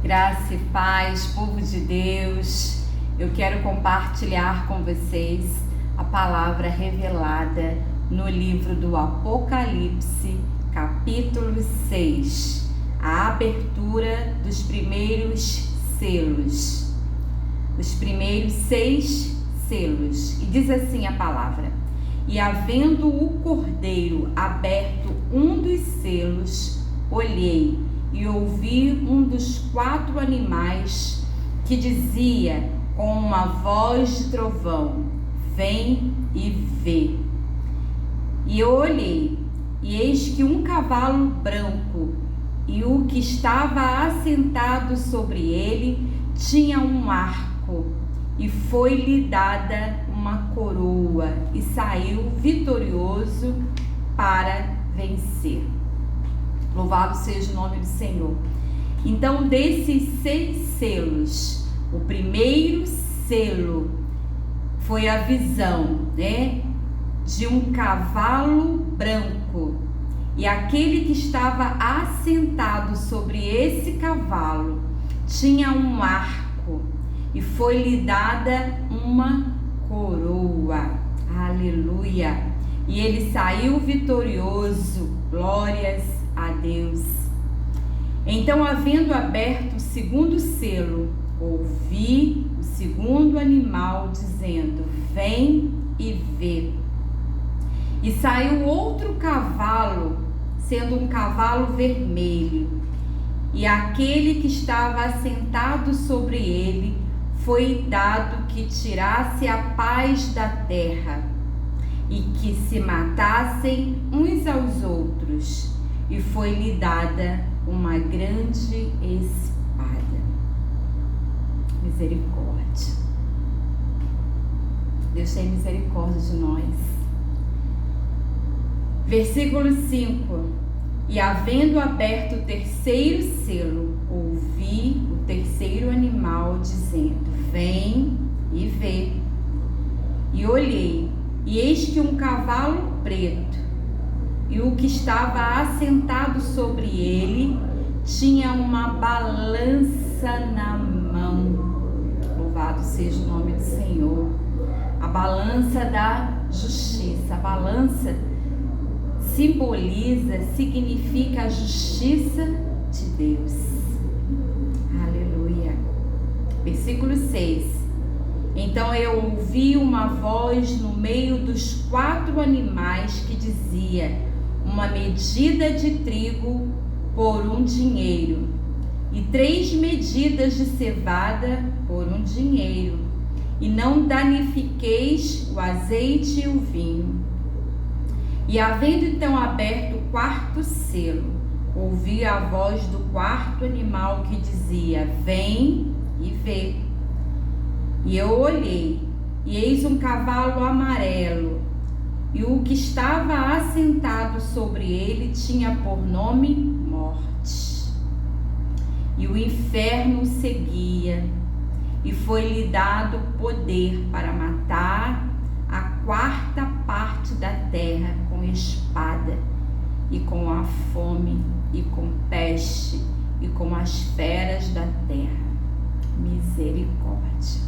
Graça e paz, povo de Deus. Eu quero compartilhar com vocês a palavra revelada no livro do Apocalipse, capítulo 6, a abertura dos primeiros selos, os primeiros 6 selos. E diz assim a palavra: e havendo o cordeiro aberto um dos selos, olhei e ouvi um dos 4 animais que dizia com uma voz de trovão: vem e vê. E eu olhei, e eis que um cavalo branco, e o que estava assentado sobre ele tinha um arco, e foi-lhe dada uma coroa, e saiu vitorioso para vencer. Louvado seja o nome do Senhor. Então, desses 6 selos, o primeiro selo foi a visão, de um cavalo branco, e aquele que estava assentado sobre esse cavalo tinha um arco, e foi-lhe dada uma coroa. Aleluia! E ele saiu vitorioso. Glórias a Deus. Então, havendo aberto o segundo selo, ouvi o segundo animal dizendo: vem e vê. E saiu outro cavalo, sendo um cavalo vermelho, e aquele que estava assentado sobre ele foi dado que tirasse a paz da terra, e que se matassem uns aos outros, e foi-lhe dada uma grande espada. Misericórdia. Deus tem misericórdia de nós. Versículo 5: e havendo aberto o terceiro selo, ouvi o terceiro animal dizendo: vem e vê. E olhei, e eis que um cavalo preto, e o que estava assentado sobre ele tinha uma balança na mão. Louvado seja o nome do Senhor. A balança da justiça. A balança significa a justiça de Deus. Aleluia. Versículo 6: então eu ouvi uma voz no meio dos 4 animais que dizia: uma medida de trigo por um dinheiro, e 3 medidas de cevada por um dinheiro, e não danifiqueis o azeite e o vinho. E havendo então aberto o 4º selo, ouvi a voz do 4º animal que dizia: vem e vê. E eu olhei, e eis um cavalo amarelo, e o que estava assentado sobre ele tinha por nome Morte. E o inferno o seguia, e foi-lhe dado poder para matar a 4ª parte da terra com espada, e com a fome, e com peste, e com as feras da terra. Misericórdia.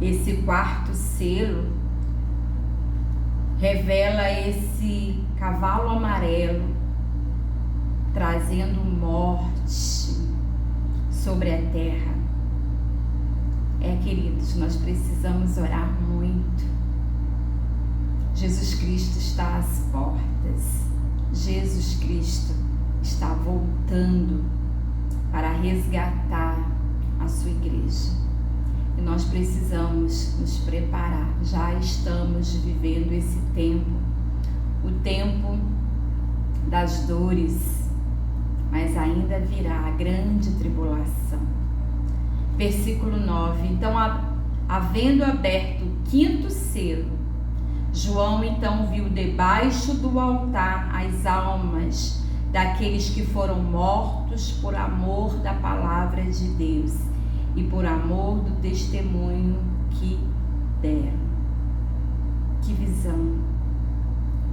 Esse 4º selo revela esse cavalo amarelo trazendo morte sobre a terra. Queridos, nós precisamos orar muito. Jesus Cristo está às portas. Jesus Cristo está voltando para resgatar a sua igreja. E nós precisamos nos preparar. Já estamos vivendo esse tempo, o tempo das dores, mas ainda virá a grande tribulação. Versículo 9: então, havendo aberto o 5º selo, João então viu debaixo do altar as almas daqueles que foram mortos por amor da palavra de Deus e por amor do testemunho que deram. Que visão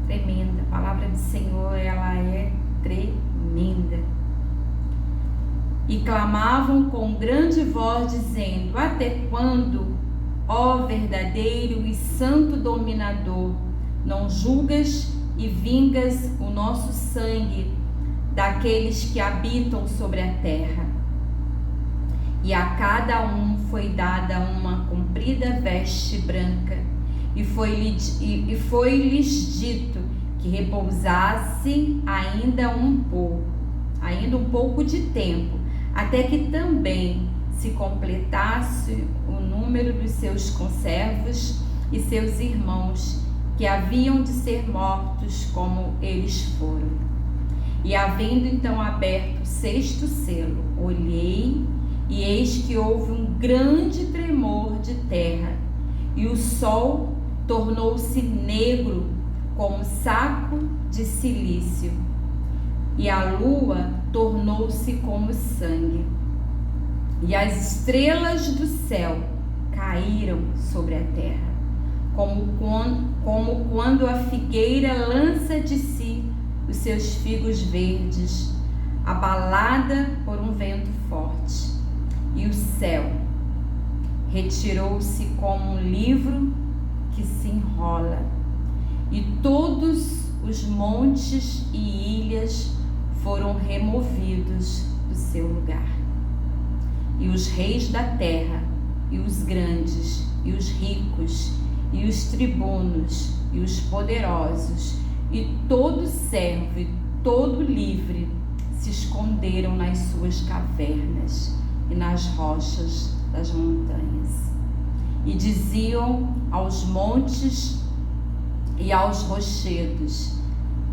tremenda. A palavra do Senhor, ela é tremenda. e clamavam com grande voz, dizendo: até quando, ó verdadeiro e santo dominador, não julgas e vingas o nosso sangue daqueles que habitam sobre a terra? E a cada um foi dada uma comprida veste branca, e foi-lhes dito que repousassem ainda um pouco de tempo, até que também se completasse o número dos seus conservos e seus irmãos, que haviam de ser mortos como eles foram. E havendo então aberto o 6º selo, olhei, e eis que houve um grande tremor de terra, e o sol tornou-se negro como saco de cilício, e a lua tornou-se como sangue, e as estrelas do céu caíram sobre a terra, como quando a figueira lança de si os seus figos verdes, abalada por um vento forte. E o céu retirou-se como um livro que se enrola, e todos os montes e ilhas foram removidos do seu lugar. E os reis da terra, e os grandes, e os ricos, e os tribunos, e os poderosos, e todo servo e todo livre se esconderam nas suas cavernas e nas rochas das montanhas. E diziam aos montes e aos rochedos: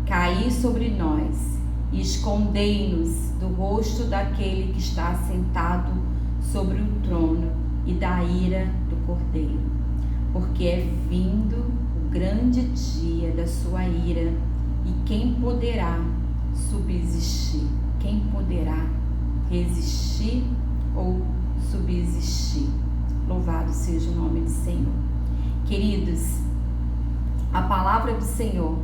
caí sobre nós, e escondei-nos do rosto daquele que está sentado sobre o trono e da ira do Cordeiro, porque é vindo o grande dia da sua ira, e quem poderá subsistir? Quem poderá resistir ou subsistir? Louvado seja o nome do Senhor. Queridos, a palavra do Senhor,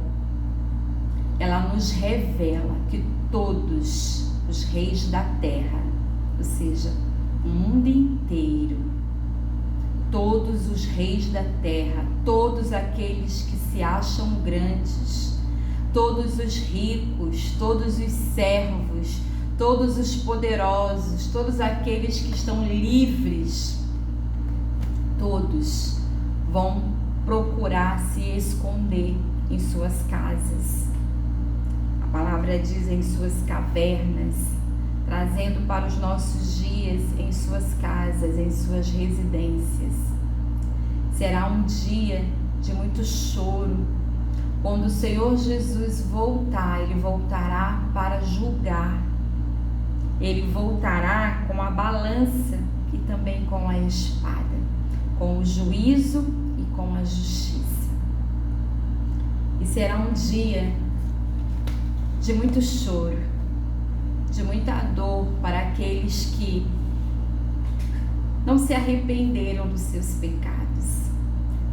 ela nos revela que todos os reis da terra, ou seja, o mundo inteiro, todos os reis da terra, todos aqueles que se acham grandes, todos os ricos, todos os servos, todos os poderosos, todos aqueles que estão livres, todos vão procurar se esconder em suas casas. A palavra diz em suas cavernas, trazendo para os nossos dias em suas casas, em suas residências. Será um dia de muito choro. Quando o Senhor Jesus voltar, Ele voltará para julgar. Ele voltará com a balança e também com a espada, com o juízo e com a justiça. E será um dia de muito choro, de muita dor para aqueles que não se arrependeram dos seus pecados,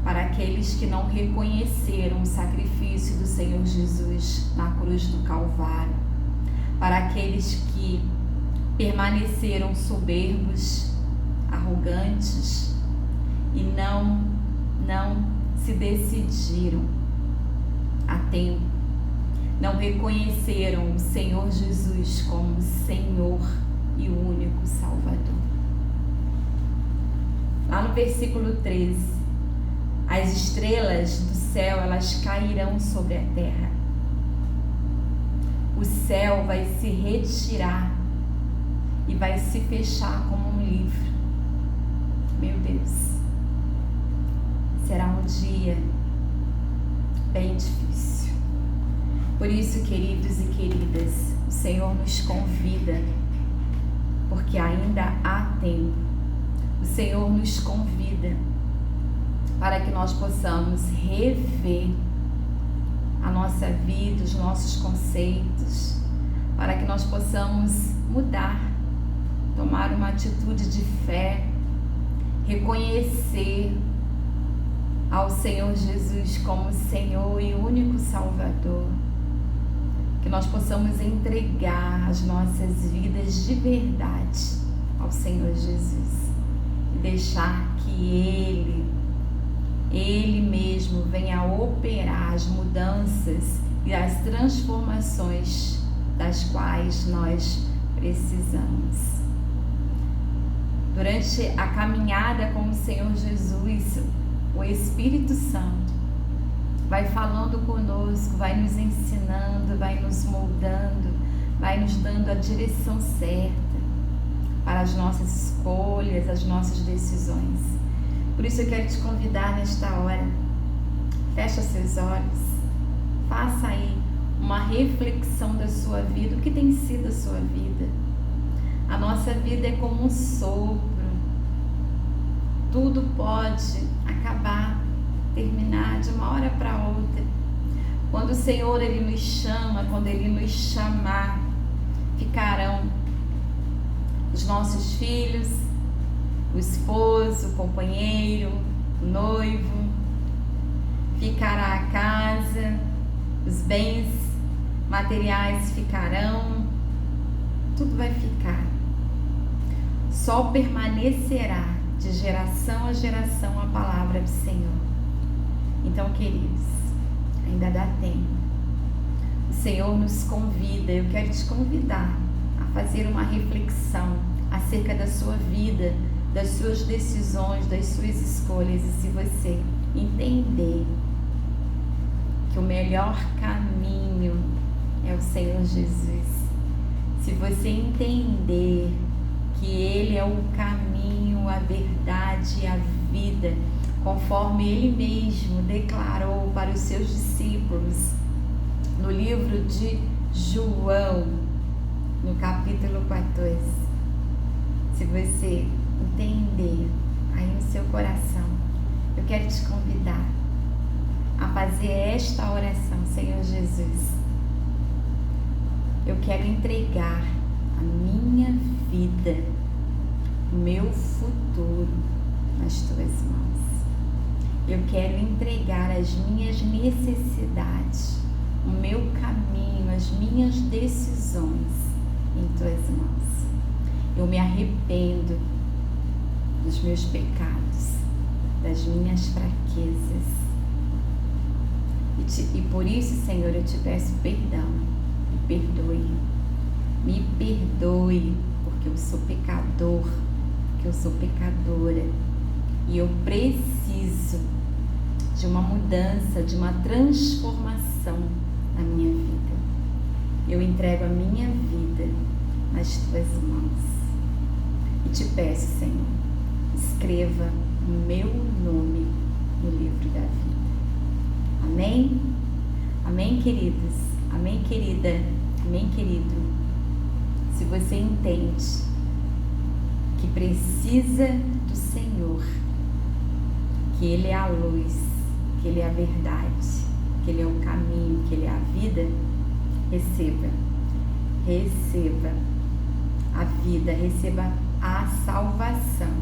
para aqueles que não reconheceram o sacrifício do Senhor Jesus na cruz do Calvário, para aqueles que permaneceram soberbos, arrogantes e não se decidiram a tempo, não reconheceram o Senhor Jesus como Senhor e o único Salvador. Lá no versículo 13, as estrelas do céu, elas cairão sobre a terra. O céu vai se retirar e vai se fechar como um livro. Meu Deus, será um dia bem difícil. Por isso, queridos e queridas, o Senhor nos convida, porque ainda há tempo. O Senhor nos convida para que nós possamos rever a nossa vida, os nossos conceitos, para que nós possamos mudar, tomar uma atitude de fé, reconhecer ao Senhor Jesus como Senhor e único Salvador. que nós possamos entregar as nossas vidas de verdade ao Senhor Jesus e deixar que Ele mesmo venha operar as mudanças e as transformações das quais nós precisamos. Durante a caminhada com o Senhor Jesus, o Espírito Santo vai falando conosco, vai nos ensinando, vai nos moldando, vai nos dando a direção certa para as nossas escolhas, as nossas decisões. Por isso eu quero te convidar nesta hora, fecha seus olhos, faça aí uma reflexão da sua vida, o que tem sido a sua vida. A nossa vida é como um sopro, tudo pode acabar, terminar de uma hora para outra. Quando o Senhor Ele nos chama, quando Ele nos chamar, ficarão os nossos filhos, o esposo, o companheiro, o noivo, ficará a casa, os bens materiais ficarão, tudo vai ficar. Só permanecerá de geração a geração a palavra do Senhor. Então, queridos, ainda dá tempo. O Senhor nos convida, eu quero te convidar a fazer uma reflexão acerca da sua vida, das suas decisões, das suas escolhas. E se você entender que o melhor caminho é o Senhor Jesus, se você entender que Ele é o caminho, a verdade e a vida, conforme Ele mesmo declarou para os seus discípulos no livro de João, no capítulo 14. Se você entender aí no seu coração, eu quero te convidar a fazer esta oração. Senhor Jesus, eu quero entregar a minha vida, o meu futuro nas tuas mãos. Eu quero entregar as minhas necessidades, o meu caminho, as minhas decisões em tuas mãos. Eu me arrependo dos meus pecados, das minhas fraquezas. E por isso, Senhor, eu te peço perdão. Me perdoe. Me perdoe, porque eu sou pecador, porque eu sou pecadora. E eu preciso de uma mudança, de uma transformação na minha vida. Eu entrego a minha vida nas tuas mãos. E te peço, Senhor, escreva o meu nome no livro da vida. Amém? Amém, queridos? Amém, querida? Amém, querido? Se você entende que precisa do Senhor, que Ele é a luz, que Ele é a verdade, que Ele é o caminho, que Ele é a vida, receba a vida, receba a salvação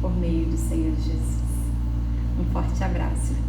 por meio do Senhor Jesus. Um forte abraço.